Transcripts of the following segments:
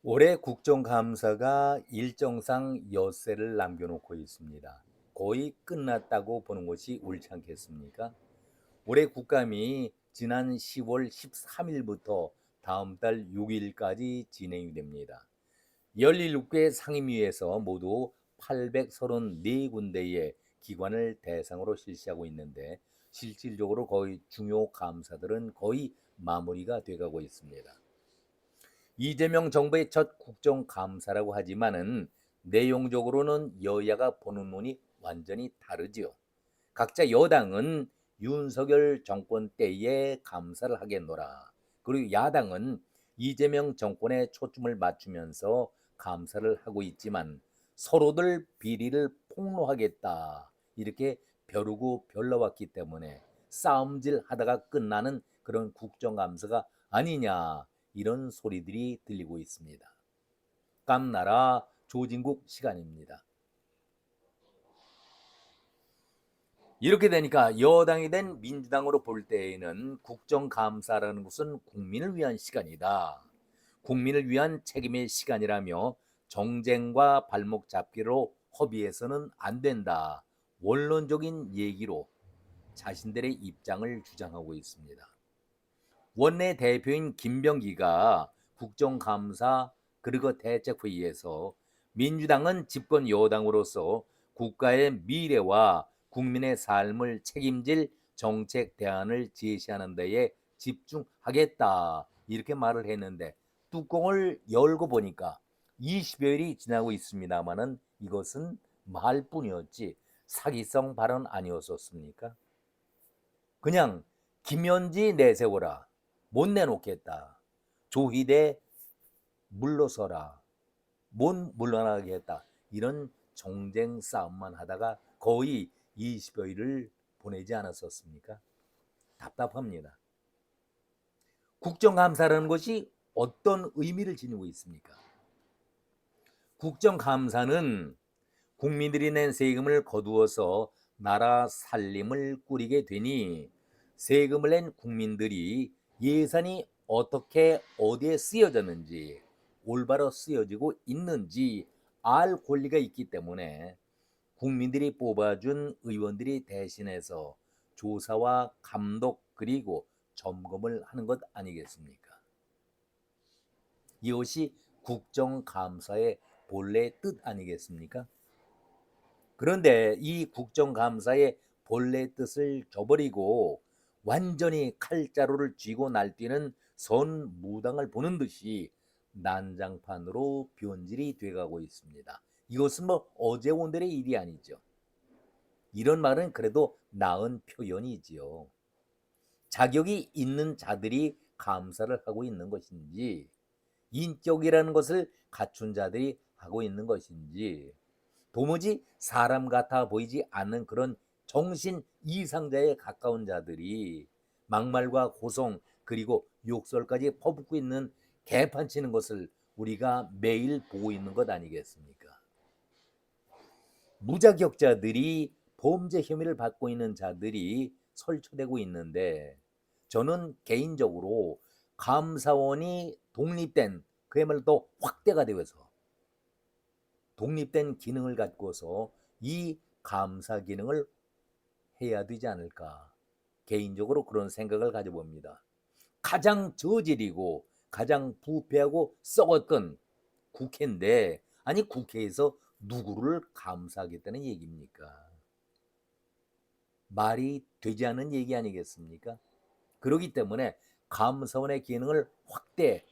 올해 국정감사가 일정상 엿새를 남겨놓고 있습니다. 거의 끝났다고 보는 것이 옳지 않겠습니까? 올해 국감이 지난 10월 13일부터 다음 달 6일까지 진행이 됩니다. 17개 상임위에서 모두 834군데의 기관을 대상으로 실시하고 있는데 실질적으로 거의 중요 감사들은 거의 마무리가 돼가고 있습니다. 이재명 정부의 첫 국정감사라고 하지만은 내용적으로는 여야가 보는 눈이 완전히 다르지요. 각자 여당은 윤석열 정권 때에 감사를 하겠노라. 그리고 야당은 이재명 정권에 초점을 맞추면서 감사를 하고 있지만 서로들 비리를 폭로하겠다. 이렇게 벼르고 별러왔기 때문에 싸움질 하다가 끝나는 그런 국정감사가 아니냐. 이런 소리들이 들리고 있습니다. 깜나라 조진국 시간입니다. 이렇게 되니까 여당이 된 민주당으로 볼 때에는 국정감사라는 것은 국민을 위한 시간이다. 국민을 위한 책임의 시간이라며 정쟁과 발목 잡기로 허비해서는 안 된다. 원론적인 얘기로 자신들의 입장을 주장하고 있습니다. 원내 대표인 김병기가 국정감사 그리고 대책회의에서 민주당은 집권 여당으로서 국가의 미래와 국민의 삶을 책임질 정책 대안을 제시하는 데에 집중하겠다 이렇게 말을 했는데 뚜껑을 열고 보니까 20여일이 지나고 있습니다마는 이것은 말뿐이었지 사기성 발언 아니었었습니까? 그냥 김현지 내세워라. 못 내놓겠다. 조희대 물러서라. 못 물러나게 했다. 이런 정쟁 싸움만 하다가 거의 20여일을 보내지 않았었습니까? 답답합니다. 국정감사라는 것이 어떤 의미를 지니고 있습니까? 국정감사는 국민들이 낸 세금을 거두어서 나라 살림을 꾸리게 되니 세금을 낸 국민들이 예산이 어떻게 어디에 쓰여졌는지 올바로 쓰여지고 있는지 알 권리가 있기 때문에 국민들이 뽑아준 의원들이 대신해서 조사와 감독 그리고 점검을 하는 것 아니겠습니까? 이것이 국정감사의 본래 뜻 아니겠습니까? 그런데 이 국정감사의 본래 뜻을 저버리고 완전히 칼자루를 쥐고 날뛰는 선무당을 보는 듯이 난장판으로 변질이 돼가고 있습니다. 이것은 뭐 어제 오늘의 일이 아니죠. 이런 말은 그래도 나은 표현이지요. 자격이 있는 자들이 감사를 하고 있는 것인지 인격이라는 것을 갖춘 자들이 하고 있는 것인지 도무지 사람 같아 보이지 않는 그런 정신 이상자에 가까운 자들이 막말과 고성 그리고 욕설까지 퍼붓고 있는 개판치는 것을 우리가 매일 보고 있는 것 아니겠습니까? 무자격자들이 범죄 혐의를 받고 있는 자들이 설치되고 있는데 저는 개인적으로 감사원이 독립된 그야말로 또 확대가 되어서 독립된 기능을 갖고서 이 감사 기능을 해야 되지 않을까 개인적으로 그런 생각을 가져봅니다. 가장 저질이고 가장 부패하고 썩었던 국회인데 아니 국회에서 누구를 감사하겠다는 얘기입니까? 말이 되지 않는 얘기 아니겠습니까? 그렇기 때문에 감사원의 기능을 확대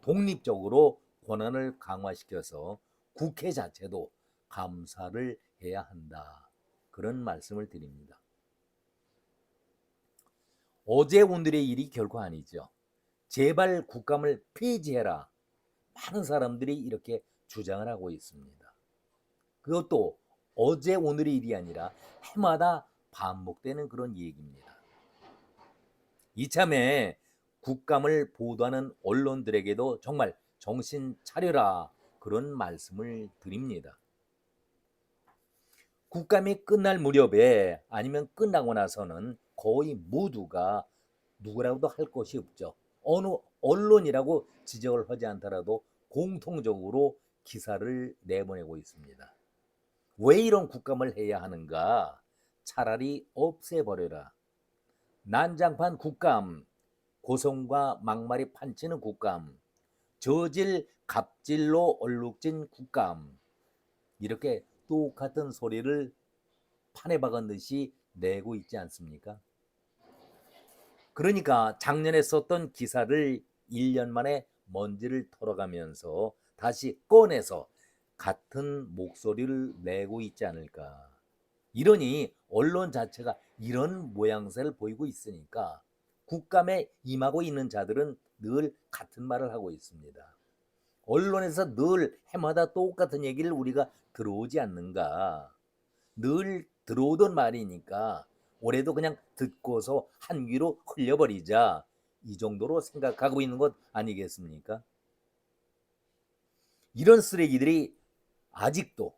독립적으로 권한을 강화시켜서 국회 자체도 감사를 해야 한다. 그런 말씀을 드립니다. 어제 오늘의 일이 결코 아니죠. 제발 국감을 폐지해라. 많은 사람들이 이렇게 주장을 하고 있습니다. 그것도 어제 오늘의 일이 아니라 해마다 반복되는 그런 얘기입니다. 이참에 국감을 보도하는 언론들에게도 정말 정신 차려라 그런 말씀을 드립니다. 국감이 끝날 무렵에 아니면 끝나고 나서는 거의 모두가 누구라고도 할 것이 없죠. 어느 언론이라고 지적을 하지 않더라도 공통적으로 기사를 내보내고 있습니다. 왜 이런 국감을 해야 하는가? 차라리 없애버려라. 난장판 국감, 고성과 막말이 판치는 국감, 저질 갑질로 얼룩진 국감, 이렇게 똑같은 소리를 판에 박은 듯이 내고 있지 않습니까? 그러니까 작년에 썼던 기사를 1년 만에 먼지를 털어가면서 다시 꺼내서 같은 목소리를 내고 있지 않을까. 이러니 언론 자체가 이런 모양새를 보이고 있으니까 국감에 임하고 있는 자들은 늘 같은 말을 하고 있습니다. 언론에서 늘 해마다 똑같은 얘기를 우리가 들어오지 않는가. 늘 들어오던 말이니까 올해도 그냥 듣고서 한 귀로 흘려버리자, 이 정도로 생각하고 있는 것 아니겠습니까? 이런 쓰레기들이 아직도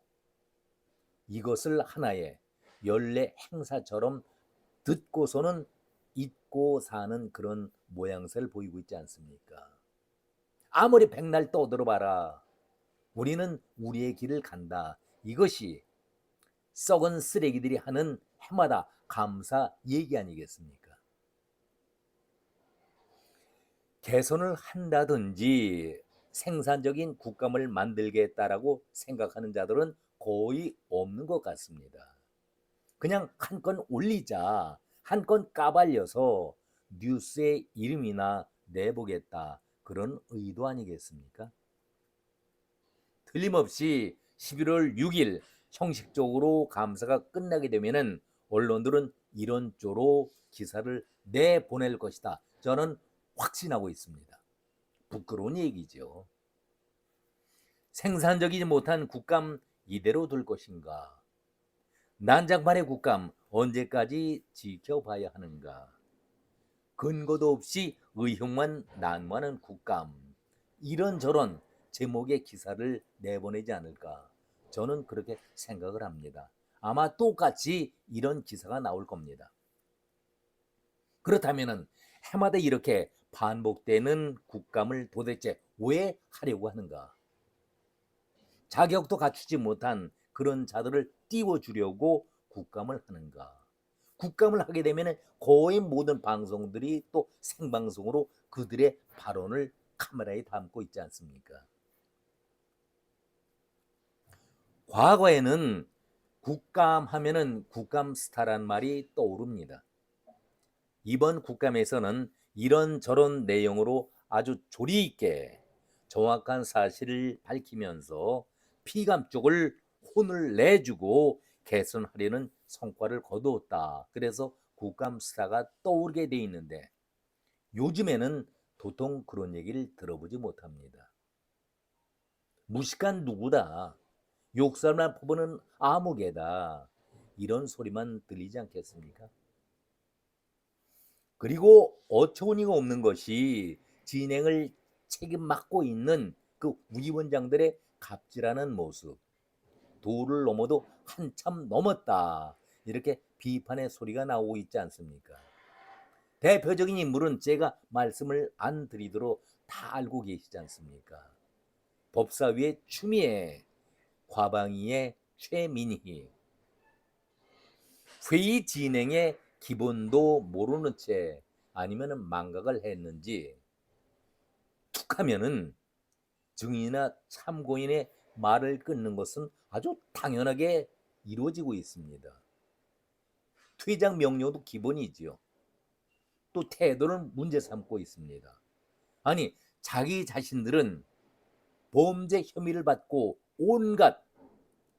이것을 하나의 연례 행사처럼 듣고서는 잊고 사는 그런 모양새를 보이고 있지 않습니까? 아무리 백날 떠들어봐라, 우리는 우리의 길을 간다. 이것이 썩은 쓰레기들이 하는 해마다 감사 얘기 아니겠습니까? 개선을 한다든지 생산적인 국감을 만들겠다라고 생각하는 자들은 거의 없는 것 같습니다. 그냥 한 건 올리자, 한 건 까발려서 뉴스에 이름이나 내보겠다, 그런 의도 아니겠습니까? 틀림없이 11월 6일 형식적으로 감사가 끝나게 되면은 언론들은 이런 쪽으로 기사를 내보낼 것이다, 저는 확신하고 있습니다. 부끄러운 얘기죠. 생산적이지 못한 국감 이대로 둘 것인가? 난장판의 국감 언제까지 지켜봐야 하는가? 근거도 없이 의혹만 난무하는 국감, 이런저런 제목의 기사를 내보내지 않을까, 저는 그렇게 생각을 합니다. 아마 똑같이 이런 기사가 나올 겁니다. 그렇다면 해마다 이렇게 반복되는 국감을 도대체 왜 하려고 하는가? 자격도 갖추지 못한 그런 자들을 띄워주려고 국감을 하는가? 국감을 하게 되면 거의 모든 방송들이 또 생방송으로 그들의 발언을 카메라에 담고 있지 않습니까? 과거에는 국감 하면은 국감 스타란 말이 떠오릅니다. 이번 국감에서는 이런저런 내용으로 아주 조리 있게 정확한 사실을 밝히면서 피감 쪽을 혼을 내주고 개선하려는 성과를 거두었다. 그래서 국감 스타가 떠오르게 돼 있는데 요즘에는 도통 그런 얘기를 들어보지 못합니다. 무식한 누구다, 욕설만 퍼부는 아무개다, 이런 소리만 들리지 않겠습니까? 그리고 어처구니가 없는 것이 진행을 책임 맡고 있는 그 위원장들의 갑질하는 모습. 도를 넘어도 한참 넘었다, 이렇게 비판의 소리가 나오고 있지 않습니까? 대표적인 인물은 제가 말씀을 안 드리도록 다 알고 계시지 않습니까? 법사위의 추미애, 과방위의 최민희, 회의 진행의 기본도 모르는 채 아니면 망각을 했는지 툭하면은 증인이나 참고인의 말을 끊는 것은 아주 당연하게 이루어지고 있습니다. 퇴장 명령도 기본이지요. 또 태도를 문제 삼고 있습니다. 아니, 자기 자신들은 범죄 혐의를 받고 온갖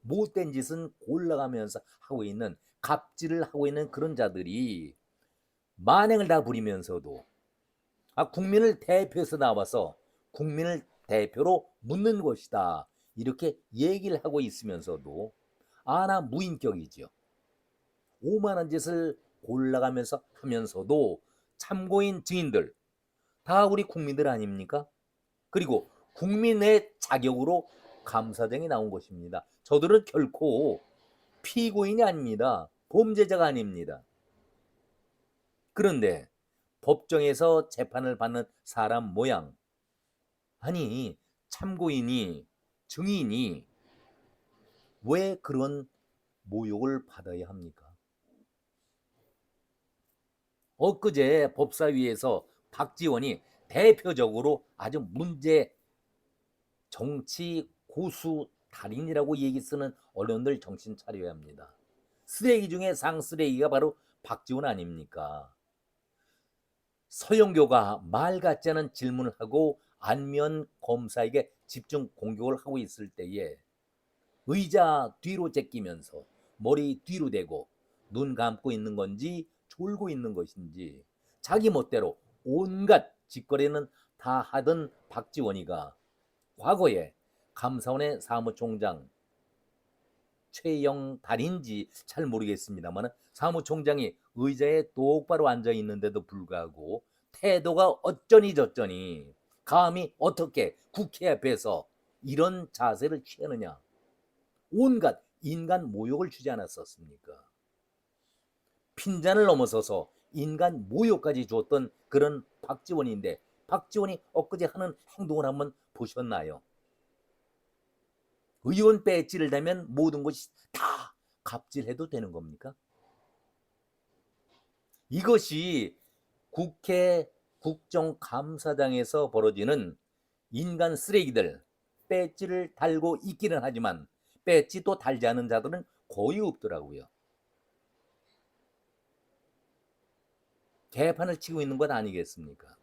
못된 짓은 골라가면서 하고 있는, 갑질을 하고 있는 그런 자들이 만행을 다 부리면서도 국민을 대표해서 나와서 국민을 대표로 묻는 것이다, 이렇게 얘기를 하고 있으면서도 아나 무인격이죠. 오만한 짓을 골라가면서 하면서도 참고인 증인들 다 우리 국민들 아닙니까? 그리고 국민의 자격으로 감사장이 나온 것입니다. 저들은 결코 피고인이 아닙니다. 범죄자가 아닙니다. 그런데 법정에서 재판을 받는 사람 모양, 아니 참고인이, 증인이 왜 그런 모욕을 받아야 합니까? 엊그제 법사위에서 박지원이 대표적으로 아주 문제 정치 고수 달인이라고 얘기 쓰는 언론들 정신 차려야 합니다. 쓰레기 중에 상쓰레기가 바로 박지원 아닙니까? 서영교가 말 같지 않은 질문을 하고 안면 검사에게 집중 공격을 하고 있을 때에 의자 뒤로 제끼면서 머리 뒤로 대고 눈 감고 있는 건지 졸고 있는 것인지 자기 멋대로 온갖 짓거리는 다 하던 박지원이가 과거에 감사원의 사무총장 최영 달인지 잘 모르겠습니다만 사무총장이 의자에 똑바로 앉아 있는데도 불구하고 태도가 어쩌니 저쩌니 감히 어떻게 국회 앞에서 이런 자세를 취하느냐. 온갖 인간 모욕을 주지 않았었습니까? 핀잔을 넘어서서 인간 모욕까지 줬던 그런 박지원인데 박지원이 엊그제 하는 행동을 한번 보셨나요? 의원 배지를 달면 모든 것이 다 갑질해도 되는 겁니까? 이것이 국회 국정감사장에서 벌어지는 인간 쓰레기들 배지를 달고 있기는 하지만 배지도 달지 않은 자들은 거의 없더라고요. 개판을 치고 있는 것 아니겠습니까?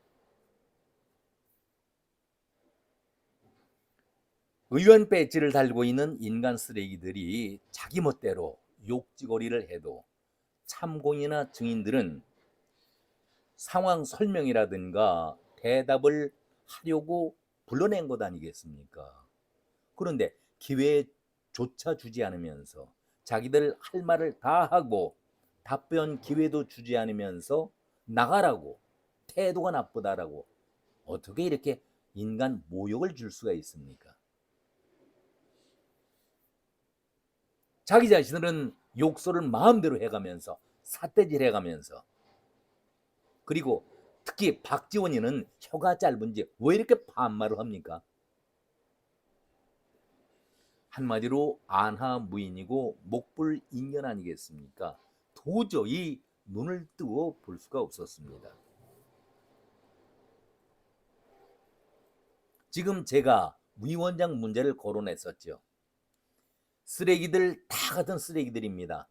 의원 배지를 달고 있는 인간 쓰레기들이 자기 멋대로 욕지거리를 해도 참고인이나 증인들은 상황 설명이라든가 대답을 하려고 불러낸 것 아니겠습니까? 그런데 기회조차 주지 않으면서 자기들 할 말을 다 하고 답변 기회도 주지 않으면서 나가라고 태도가 나쁘다라고 어떻게 이렇게 인간 모욕을 줄 수가 있습니까? 자기 자신들은 욕설을 마음대로 해가면서 삿대질 해가면서 그리고 특히 박지원이는 혀가 짧은지 왜 이렇게 반말을 합니까? 한마디로 안하무인이고 목불인견 아니겠습니까? 도저히 눈을 뜨고 볼 수가 없었습니다. 지금 제가 위원장 문제를 거론했었죠. 쓰레기들 다 같은 쓰레기들입니다.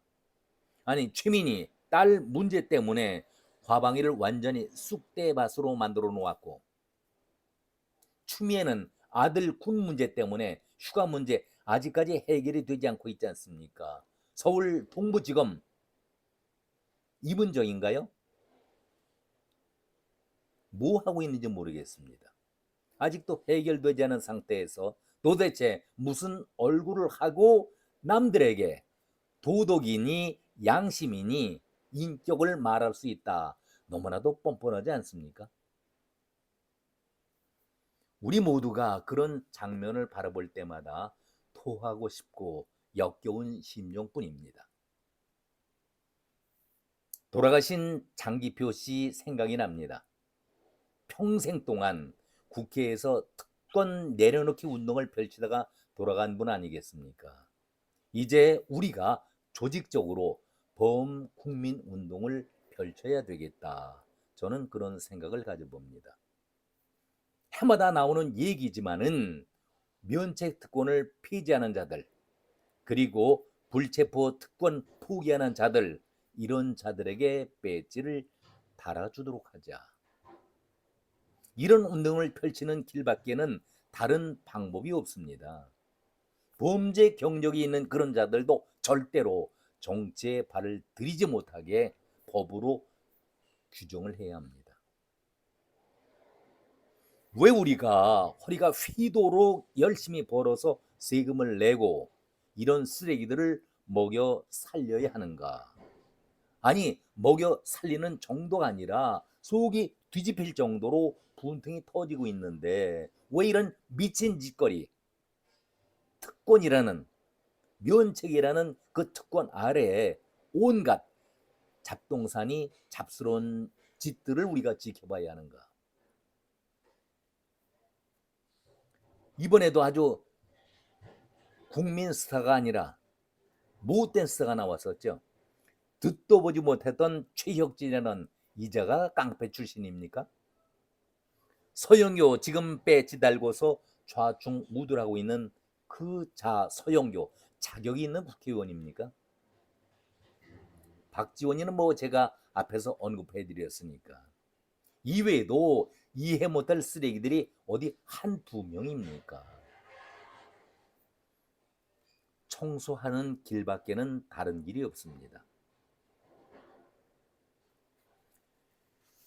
아니 최민희 딸 문제 때문에 화방이를 완전히 쑥대밭으로 만들어 놓았고 추미애는 아들 군 문제 때문에 휴가 문제 아직까지 해결이 되지 않고 있지 않습니까? 서울 동부지검 이분정인가요? 뭐 하고 있는지 모르겠습니다. 아직도 해결되지 않은 상태에서 도대체 무슨 얼굴을 하고 남들에게 도덕이니 양심이니 인격을 말할 수 있다. 너무나도 뻔뻔하지 않습니까? 우리 모두가 그런 장면을 바라볼 때마다 토하고 싶고 역겨운 심정뿐입니다. 돌아가신 장기표 씨 생각이 납니다. 평생 동안 국회에서 특권 내려놓기 운동을 펼치다가 돌아간 분 아니겠습니까? 이제 우리가 조직적으로 범국민 운동을 펼쳐야 되겠다. 저는 그런 생각을 가져봅니다. 해마다 나오는 얘기지만은 면책 특권을 폐지하는 자들, 그리고 불체포 특권 포기하는 자들, 이런 자들에게 배지를 달아주도록 하자. 이런 운동을 펼치는 길밖에는 다른 방법이 없습니다. 범죄 경력이 있는 그런 자들도 절대로 정치에 발을 들이지 못하게 법으로 규정을 해야 합니다. 왜 우리가 허리가 휘도록 열심히 벌어서 세금을 내고 이런 쓰레기들을 먹여 살려야 하는가? 아니 먹여 살리는 정도가 아니라 속이 뒤집힐 정도로 분통이 터지고 있는데 왜 이런 미친 짓거리 특권이라는 면책이라는 그 특권 아래에 온갖 잡동사니 잡스러운 짓들을 우리가 지켜봐야 하는가? 이번에도 아주 국민 스타가 아니라 못된 스타가 나왔었죠. 듣도 보지 못했던 최혁진이라는 이자가 깡패 출신입니까? 서영교 지금 배지 달고서 좌충우돌하고 있는 그 서영교 자격이 있는 국회의원입니까? 박지원이는 뭐 제가 앞에서 언급해 드렸으니까. 이외에도 이해 못할 쓰레기들이 어디 한두 명입니까? 청소하는 길밖에는 다른 길이 없습니다.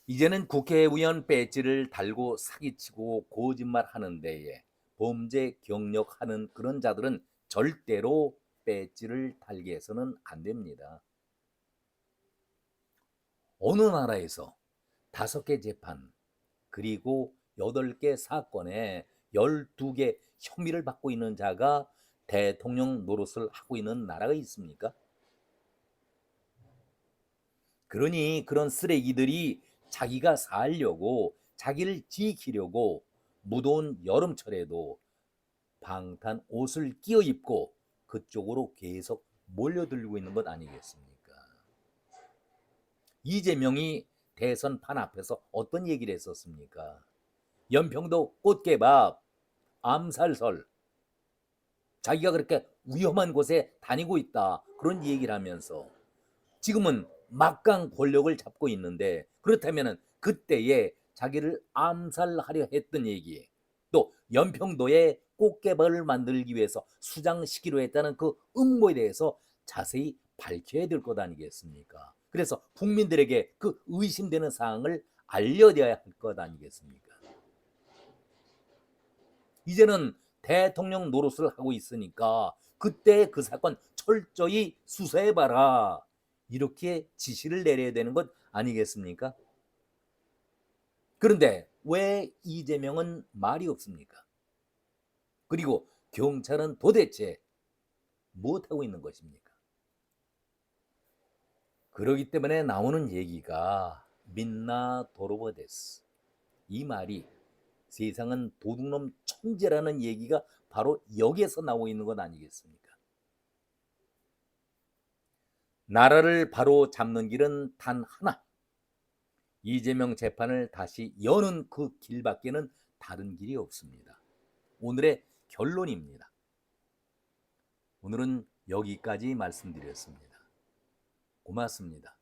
이제는 국회의원 배지를 달고 사기치고 거짓말하는 데에 범죄 경력하는 그런 자들은 절대로 배지를 달게 해서는 안 됩니다. 어느 나라에서 5개 재판 그리고 8개 사건에 12개 혐의를 받고 있는 자가 대통령 노릇을 하고 있는 나라가 있습니까? 그러니 그런 쓰레기들이 자기가 살려고 자기를 지키려고 무더운 여름철에도 방탄 옷을 끼어 입고 그쪽으로 계속 몰려들고 있는 것 아니겠습니까? 이재명이 대선판 앞에서 어떤 얘기를 했었습니까? 연평도 꽃게밥, 암살설, 자기가 그렇게 위험한 곳에 다니고 있다 그런 얘기를 하면서 지금은 막강 권력을 잡고 있는데 그렇다면 그때에 자기를 암살하려 했던 얘기 또 연평도에 꽃게밥을 만들기 위해서 수장시키려 했다는 그 음모에 대해서 자세히 밝혀야 될 것 아니겠습니까? 그래서 국민들에게 그 의심되는 사항을 알려줘야 할 것 아니겠습니까? 이제는 대통령 노릇을 하고 있으니까 그때 그 사건 철저히 수사해봐라 이렇게 지시를 내려야 되는 것 아니겠습니까? 그런데 왜 이재명은 말이 없습니까? 그리고 경찰은 도대체 무엇하고 있는 것입니까? 그러기 때문에 나오는 얘기가 민나 도로버데스 이 말이 세상은 도둑놈 천재라는 얘기가 바로 여기에서 나오고 있는 것 아니겠습니까? 나라를 바로 잡는 길은 단 하나. 이재명 재판을 다시 여는 그 길밖에는 다른 길이 없습니다. 오늘의 결론입니다. 오늘은 여기까지 말씀드렸습니다. 고맙습니다.